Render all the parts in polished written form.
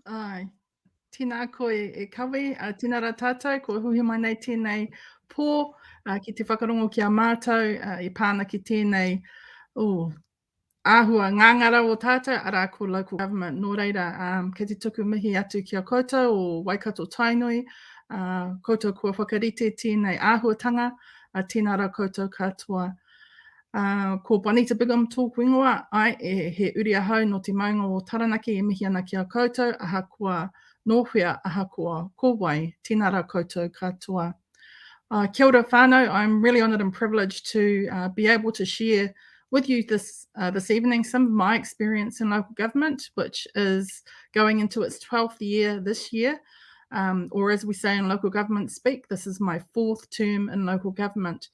Ai, tēnā koe e kawe, tēnā rā tātou, ko huhi mai nei tēnei pō, ki te whakarongo ki a mātou, i pāna ki tēnei, o, āhua ngangara o tātou, arā ko local government. Nō reira, kei te tuku mihi atu ki a koutou o Waikato Tainui, koutou kua whakarite tēnei āhuatanga, tēnā rā koutou katoa. Ko Bonita Bigham tōku ingoa, ai he uri ahau no te maunga o Taranaki e mihi ana ki a koutou, aha kua nōwhia, aha kua kōwai, tēnā rā koutou katoa. Kia ora whānau, I'm really honoured and privileged to be able to share with you this evening some of my experience in local government, which is going into its 12th year this year. Or as we say in local government speak, this is my 4th term in local government.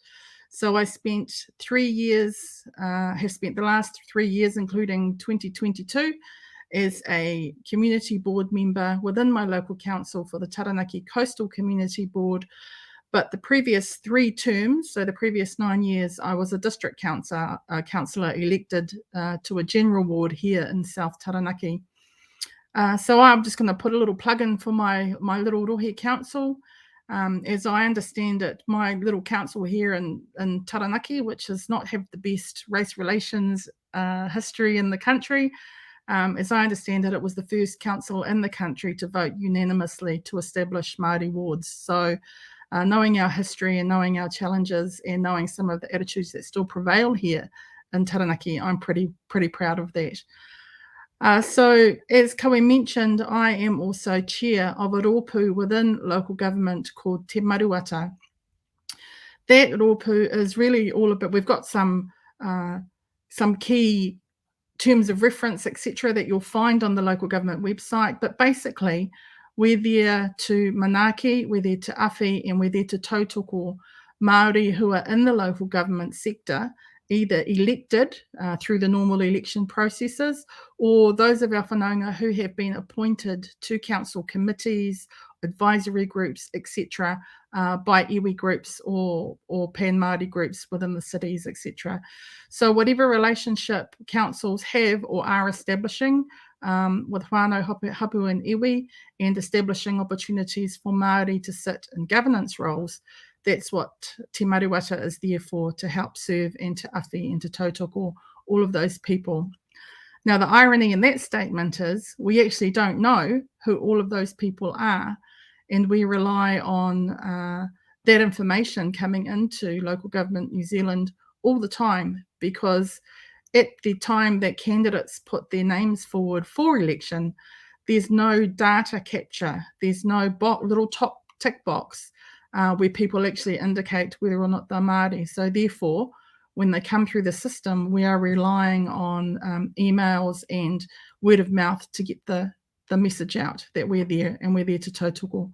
So I spent 3 years, have spent the last 3 years, including 2022, as a community board member within my local council for the Taranaki Coastal Community Board. But the previous 3 terms, so the previous 9 years, I was a district councillor elected to a general ward here in South Taranaki. So I'm just going to put a little plug in for my little rohe council. As I understand it, my little council here in Taranaki, which does not have the best race relations history in the country, as I understand it, it was the first council in the country to vote unanimously to establish Māori wards. So knowing our history and knowing our challenges and knowing some of the attitudes that still prevail here in Taranaki, I'm pretty proud of that. So as Kawe mentioned, I am also chair of a roopu within local government called Te Maruata. That roopu is really all about, we've got some key terms of reference, etc., that you'll find on the local government website, but basically we're there to manaaki, we're there to awhi, and we're there to tautoko Māori who are in the local government sector, either elected through the normal election processes, or those of our whanaunga who have been appointed to council committees, advisory groups, etc., by iwi groups or pan Māori groups within the cities, etc. So whatever relationship councils have or are establishing with whānau hapu and iwi, and establishing opportunities for Māori to sit in governance roles, that's what Te Maruata is there for, to help serve and to awhi and to tautoko all of those people. Now, the irony in that statement is we actually don't know who all of those people are, and we rely on that information coming into local government New Zealand all the time, because at the time that candidates put their names forward for election, there's no data capture, there's no little top tick box where people actually indicate whether or not they're Māori. So therefore, when they come through the system, we are relying on emails and word of mouth to get the message out that we're there and we're there to tautoko.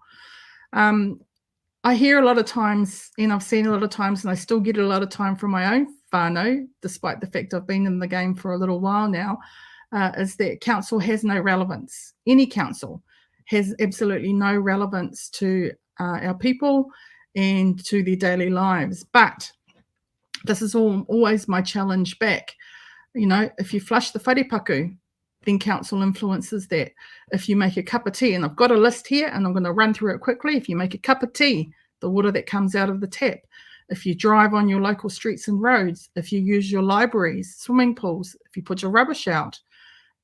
I hear a lot of times, and I've seen a lot of times, and I still get a lot of time from my own whānau, despite the fact I've been in the game for a little while now, is that council has no relevance. Any council has absolutely no relevance to our people and to their daily lives. But this is always my challenge back. You know, if you flush the wharepaku, then council influences that. If you make a cup of tea, and I've got a list here and I'm going to run through it quickly. If you make a cup of tea, the water that comes out of the tap, if you drive on your local streets and roads, if you use your libraries, swimming pools, if you put your rubbish out,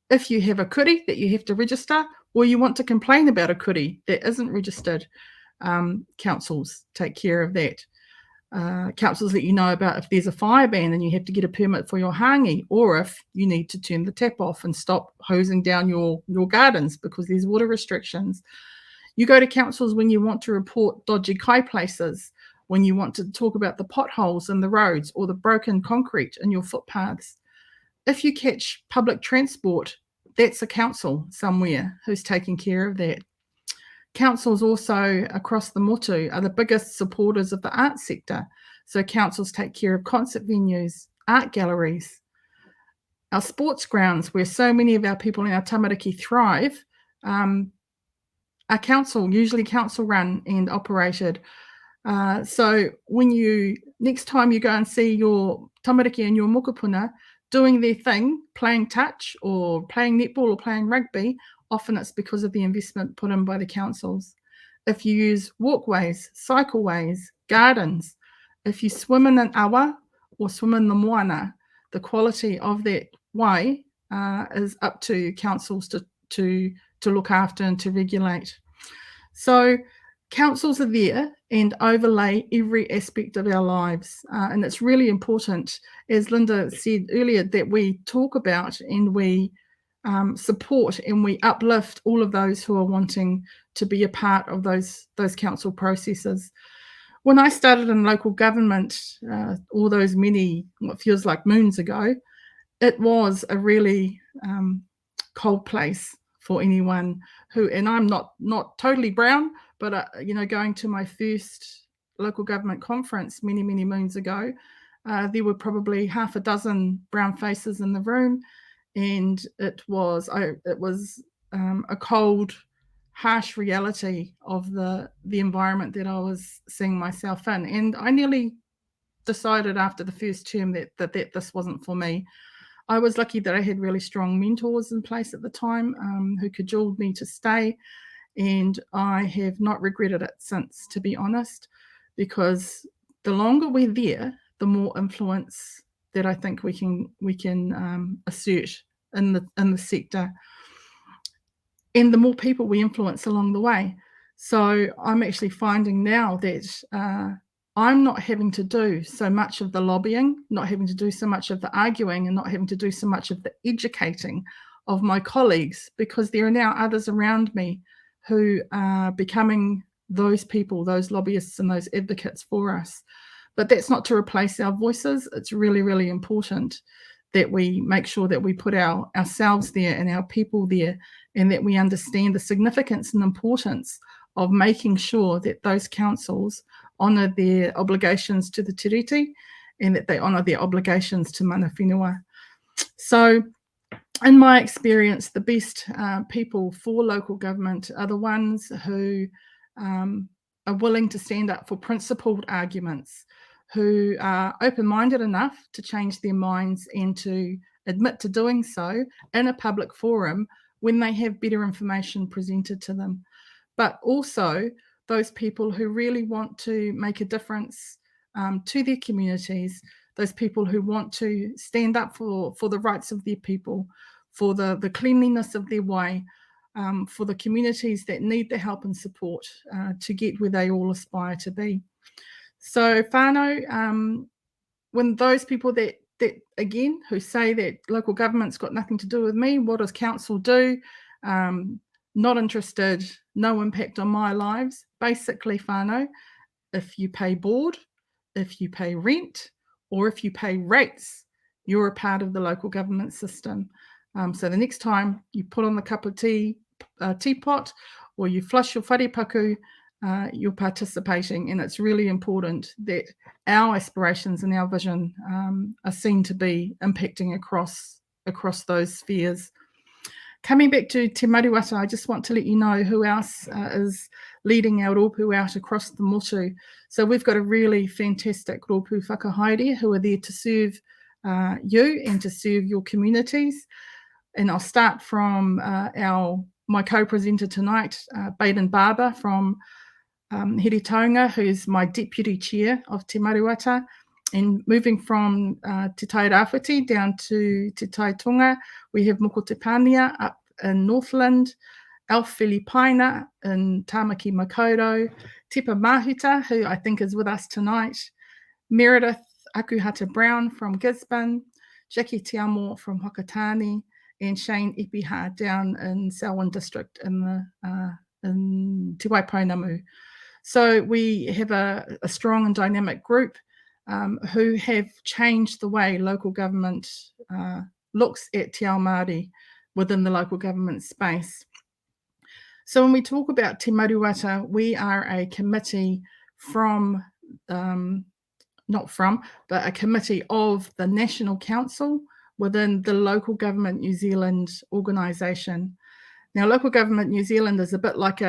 if you have a kuri that you have to register, or you want to complain about a kuri that isn't registered, councils take care of that. Councils let you know about if there's a fire ban and you have to get a permit for your hangi, or if you need to turn the tap off and stop hosing down your gardens because there's water restrictions. You go to councils when you want to report dodgy kai places, when you want to talk about the potholes in the roads or the broken concrete in your footpaths. If you catch public transport, that's a council somewhere who's taking care of that. Councils also across the motu are the biggest supporters of the arts sector. So councils take care of concert venues, art galleries, our sports grounds where so many of our people in our tamariki thrive, are usually council run and operated. So when next time you go and see your tamariki and your mokopuna doing their thing, playing touch or playing netball or playing rugby, often it's because of the investment put in by the councils. If you use walkways, cycleways, gardens, if you swim in an awa or swim in the moana, the quality of that wai is up to councils to look after and to regulate. So councils are there and overlay every aspect of our lives. And it's really important, as Linda said earlier, that we talk about and we support and we uplift all of those who are wanting to be a part of those council processes. When I started in local government, all those many, what feels like moons ago, it was a really cold place for anyone who, and I'm not totally brown, but going to my first local government conference many moons ago, there were probably half a dozen brown faces in the room, and it was a cold, harsh reality of the environment that I was seeing myself in, and I nearly decided after the first term that this wasn't for me. I was lucky that I had really strong mentors in place at the time who cajoled me to stay, and I have not regretted it since, to be honest, because the longer we're there, the more influence that I think we can assert in the sector, and the more people we influence along the way. So I'm actually finding now that I'm not having to do so much of the lobbying, not having to do so much of the arguing, and not having to do so much of the educating of my colleagues, because there are now others around me who are becoming those people, those lobbyists and those advocates for us. But that's not to replace our voices. It's really important that we make sure that we put ourselves there and our people there, and that we understand the significance and importance of making sure that those councils honour their obligations to the tiriti, and that they honour their obligations to mana whenua. So in my experience, the best people for local government are the ones who are willing to stand up for principled arguments, who are open-minded enough to change their minds and to admit to doing so in a public forum when they have better information presented to them. But also those people who really want to make a difference to their communities, those people who want to stand up for the rights of their people, for the cleanliness of their way, for the communities that need the help and support to get where they all aspire to be. So whānau, when those people that again, who say that local government's got nothing to do with me, what does council do? Not interested, no impact on my lives. Basically, whānau, if you pay board, if you pay rent, or if you pay rates, you're a part of the local government system. So the next time you put on the cup of teapot, or you flush your wharepaku, you're participating, and it's really important that our aspirations and our vision are seen to be impacting across those spheres. Coming back to Te Maruata, I just want to let you know who else is leading our roopu out across the motu. So we've got a really fantastic roopu whakahaere who are there to serve you and to serve your communities. And I'll start from my co-presenter tonight, Baden Barber from Heretaunga, who's my deputy chair of Te Maruata, and moving from Te Tai Rāwhiti down to Te Tai Tonga, we have Moko Te Pānia up in Northland, Alf Filipaina in Tāmaki Makaurau, Tepa Mahuta, who I think is with us tonight, Meredith Akuhata Brown from Gisborne, Jackie Tiamo from Hokotani, and Shane Epiha down in Selwyn District in Te Waipounamu. So we have a strong and dynamic group who have changed the way local government looks at te ao Māori within the local government space. So when we talk about Te Maruata, we are a committee but a committee of the National Council within the Local Government New Zealand organisation. Now, Local Government New Zealand is a bit like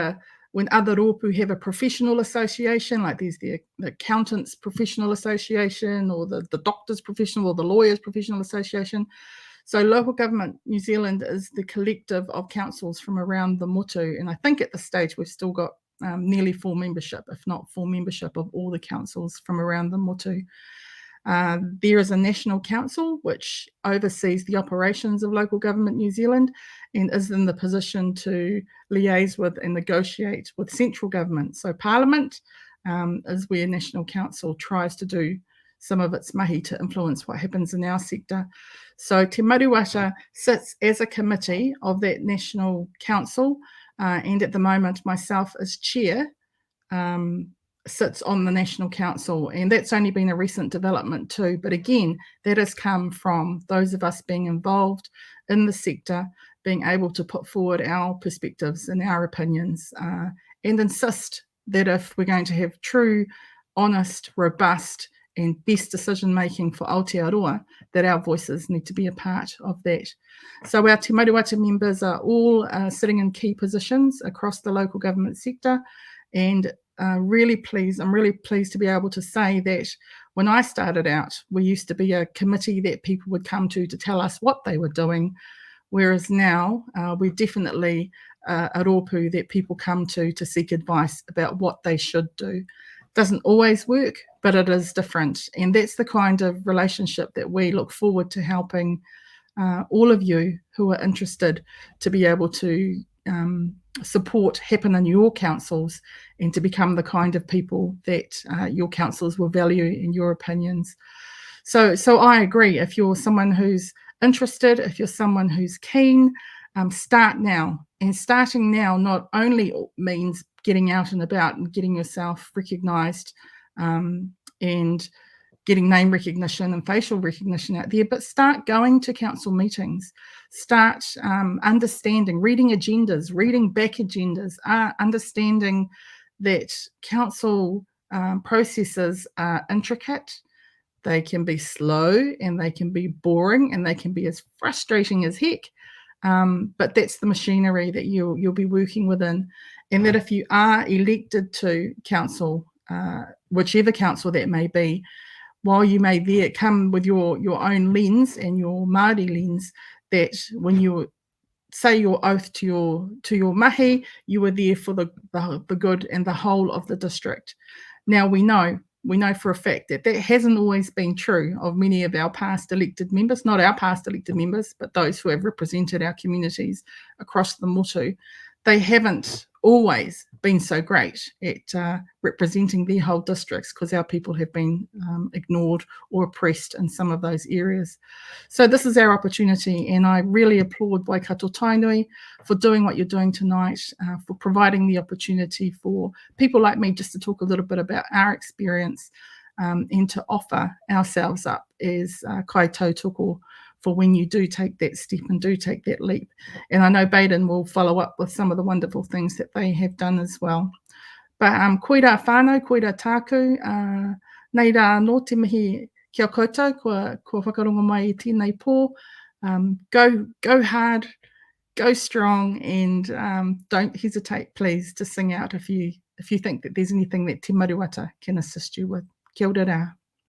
when other roopu have a professional association, like there's the accountants professional association, or the doctors professional, or the lawyers professional association. So Local Government New Zealand is the collective of councils from around the motu, and I think at this stage we've still got nearly full membership, if not full membership of all the councils from around the motu. There is a national council which oversees the operations of Local Government New Zealand and is in the position to liaise with and negotiate with central government. So Parliament is where National Council tries to do some of its mahi to influence what happens in our sector. So Te Maruata sits as a committee of that National Council, and at the moment myself as chair sits on the National Council, and that's only been a recent development too. But again, that has come from those of us being involved in the sector, being able to put forward our perspectives and our opinions, and insist that if we're going to have true, honest, robust, and best decision making for Aotearoa, that our voices need to be a part of that. So our Te Maruata members are all sitting in key positions across the local government sector, and I'm really pleased to be able to say that when I started out, we used to be a committee that people would come to tell us what they were doing, whereas now we're definitely a roopu that people come to seek advice about what they should do. Doesn't always work, but it is different, and that's the kind of relationship that we look forward to helping all of you who are interested to be able to support happen in your councils and to become the kind of people that your councils will value in your opinions. So I agree. If you're someone who's interested, if you're someone who's keen, start now. And starting now not only means getting out and about and getting yourself recognised and getting name recognition and facial recognition out there, but start going to council meetings, start understanding, reading agendas, reading back agendas, understanding that council processes are intricate, they can be slow and they can be boring and they can be as frustrating as heck. But that's the machinery that you'll be working within, and that if you are elected to council, whichever council that may be, while you may there come with your own lens and your Māori lens, that when you say your oath to your mahi, you are there for the good and the whole of the district. Now we know for a fact that hasn't always been true of many of our past elected members, not our past elected members, but those who have represented our communities across the motu. They haven't always been so great at representing their whole districts because our people have been ignored or oppressed in some of those areas. So this is our opportunity, and I really applaud Waikato Tainui for doing what you're doing tonight, for providing the opportunity for people like me just to talk a little bit about our experience and to offer ourselves up as kai tautoko for when you do take that step and do take that leap. And I know Baden will follow up with some of the wonderful things that they have done as well. But koira whānau, koira tāku, nei rā no te mihi kia koutou, kua whakarongo mai I tēnei pō. Go hard, go strong, and don't hesitate, please, to sing out if you think that there's anything that Te Maruata can assist you with. Kia ora rā.